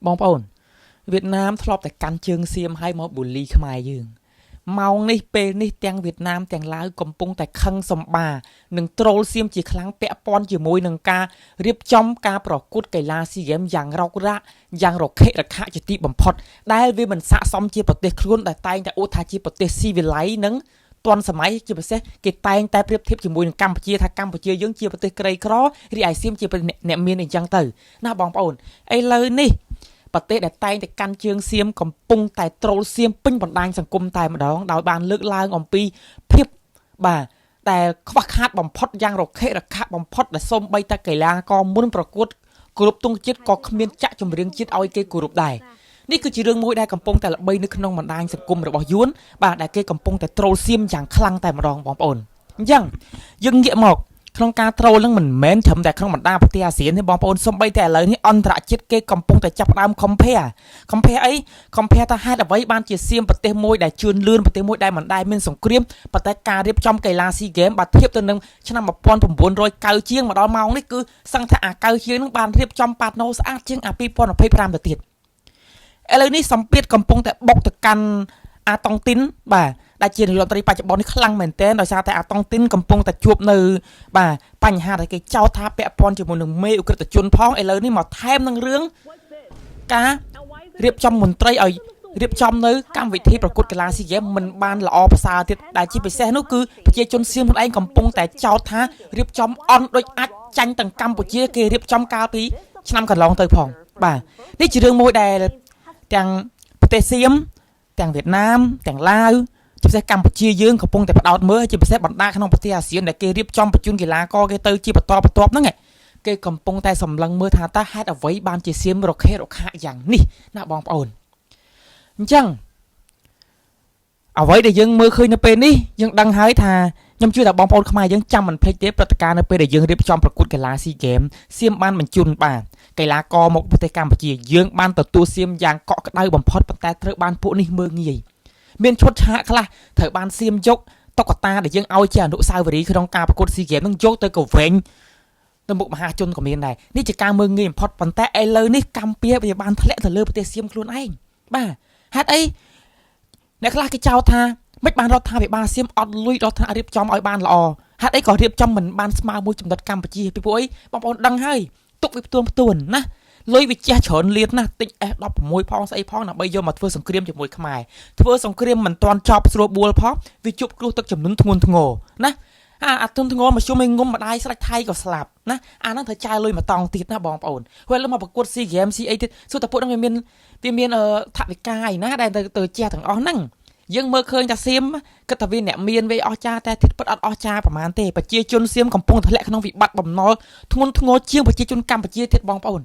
បងប្អូនវៀតណាមធ្លាប់តែកាន់ជើងសៀមឲ្យមកបូលីខ្មែរយើងម៉ោងនេះពេលនេះទាំងវៀតណាមទាំងឡាវកំពុងតែខឹងសម្បានឹងត្រូលសៀមជាខ្លាំងពាក់ព័ន្ធជាមួយនឹងការរៀបចំការប្រកួតកីឡាស៊ីហ្គេមយ៉ាងរ៉ុករ៉ាក់យ៉ាងរខិរខៈជាទីបំផុតដែលវាមិនស័ក្តិសមជាប្រទេសខ្លួនដែលតែងតែអួតថាជាប្រទេសស៊ីវិល័យនឹងទាន់សម័យជាពិសេសគេតែងតែប្រៀបធៀបជាមួយនឹងកម្ពុជាថាកម្ពុជាយើងជាប្រទេសក្រីក្ររីឯសៀមជាអ្នកមានអញ្ចឹងទៅណាបងប្អូនឥឡូវនេះប្រទេសដែលតែងតែកាន់ជើងសៀមកំពុងតែត្រូលសៀមពេញបណ្ដាញសង្គមតែម្ដងដោយបានលើកឡើងអំពីភាពបាទតែខ្វះខាតបំផុតយ៉ាងរខិរខៈបំផុតដែលសូម្បីតែកីឡាករមុនប្រកួតគ្រប់ទង់ជាតិក៏គ្មានចាក់ចម្រៀងជាតិឲ្យគេគោរពដែរនេះគឺជារឿងមួយដែលកំពុងតែល្បីនៅក្នុងបណ្ដាញសង្គមរបស់យួនបាទដែលគេកំពុងតែត្រូលសៀមយ៉ាងខ្លាំងតែម្ដងបងប្អូនអញ្ចឹងយើងងាកមកក្នុងការត្រូលនឹងមិនមែនត្រឹមតែក្នុងបណ្ដាប្រទេសអាស៊ានទេបងប្អូនសូម្បីតែឥឡូវនេះអន្តរជាតិគេកំពុងតែចាប់ផ្ដើម compare អី compare ថាហេតុអ្វីបានជាសៀមប្រទេសមួយដែលជឿនលឿនប្រទេសមួយដែលមិនដែលមានសង្គ្រាមប៉ុន្តែការរៀបចំកីឡាស៊ីហ្គេមបើធៀបទៅនឹងឆ្នាំ1990ជាងមកដល់ម៉ោងនេះគឺសឹងថាអា90ជាងនឹងបានរៀបចំប៉ាតណូស្អាតជាងអា2025ទៅទៀតឥឡូវនេះសម្ពាធកំពុងតែបុកទៅកាន់អាតុងទីនបាទដែលជានាយករដ្ឋមន្ត្រីបច្ចុប្បន្ននេះខ្លាំងមែនទែនដោយសារតែអាតុងទីនកំពុងតែជួបនៅបាទបញ្ហាដែលគេចោទថាពាក់ព័ន្ធជាមួយនឹងមេអ ுக ្រិតជនផងឥឡូវនេះមកថែមនឹងរឿងការរៀបចំមន្ត្រីឲ្យរៀបចំនៅកម្មវិធីប្រកួតកីឡាស៊ីហ្គេមមិនបានល្អប្រសើរទៀតដែលជាពិសេសនោះគឺប្រជាជនសៀមខ្លួនឯងកំពុងតែចោទថារៀបចំអន់ដូចអាចចាញ់ទាំងកម្ពុជាគេរៀបចំកាលពីឆ្នាំកន្លងទៅផងបាទនេះជារឿងមួយដែលទាំងប្រទេសសៀមទាំងវៀតណាមទាំងឡាវជាពិសេសកម្ពុជាយើងកំពុងតែផ្ដោតមើលជាពិសេសបណ្ដាក្នុងប្រទេសអាស៊ានដែលគេរៀបចំបញ្ជូនកីឡាករគេទៅជាបន្តបន្ទាប់ហ្នឹងគេកំពុងតែសម្លឹងមើលថាតើហេតុអ្វីបានជាសៀមរខេរខៈយ៉ាងនេះណាបងប្អូនអញ្ចឹងអ្វីដែលយើងមើលឃើញនៅពេលនេះយើងដឹងហើយថាខ្ញុំជឿថាបងប្អូនខ្មែរយើងចាំមិនភ្លេចទេព្រឹត្តិការណ៍នៅពេលដែលយើងរៀបចំប្រកួតកីឡាស៊ីហ្គេមសៀមបានបញ្ជូនបាទកីឡាករមកប្រទេសកម្ពុជាយើងបានទទួលសៀមយ៉ាងកក់ក្ដៅបំផុតប៉ុន្តែត្រូវបានពួកនេះមើលងាយមានឈុតឆាកខ្លះត្រូវបានសៀមយកតុក្កតាដែលយើងឲ្យជាអនុស្សាវរីយ៍ក្នុងការប្រកួតស៊ីហ្គេមនឹងយកទៅកវែងទៅមុខមហាជនក៏មានដែរនេះជាការមើលងាយបំផុតប៉ុន្តែឥឡូវនេះកម្ពុជាវាបានធ្លាក់ទៅលើប្រទេសសៀមខ្លួនឯងបាទហេតុអីអ្នកខ្លះគេចោទថាមិនបានរដ្ឋាភិបាលសៀមអត់លុយដល់ថ្នាក់រៀបចំឲ្យបានល្អហេតុអីក៏រៀបចំមិនបានស្មើមួយចំណុចកម្ពុជាពីព្រោះអីបងប្អូនដឹងហើយទុកវាផ្ទួនណាលុយវាជះច្រើនលានណាស់ទិញ S16 ផងស្អីផងដើម្បីយកមកធ្វើសង្គ្រាមជាមួយខ្មែរធ្វើសង្គ្រាមមិនទាន់ចប់ស្រួលបួលផងវាជប់គ្រោះទឹកជំនន់ធ្ងន់ធ្ងរណាអាទុនធ្ងរមកជុំឲ្យងុំម្ដាយស្រាច់ថៃក៏ស្លាប់ណាអាហ្នឹងត្រូវចាយលុយមកតង់ទៀតណាបងប្អូនហើយលើមកប្រកួត SEA Games អីទៀតសួរតែពួកហ្នឹងវាមានថវិកាឯណាដែលទៅជះទាំងអស់ហ្នឹងយើងមើលឃើញថាសៀមគិតថាវាអ្នកមានវាអស្ចារ្យតែធិតពិតអត់អស្ចារ្យប្រហែលទេប្រជាជនសៀមកំពុងធ្លាក់ក្នុងវិបត្តិបំណុលធ្ងន់ធ្ងរជាងប្រជាជនកម្ពុជាទៀតបងប្អូន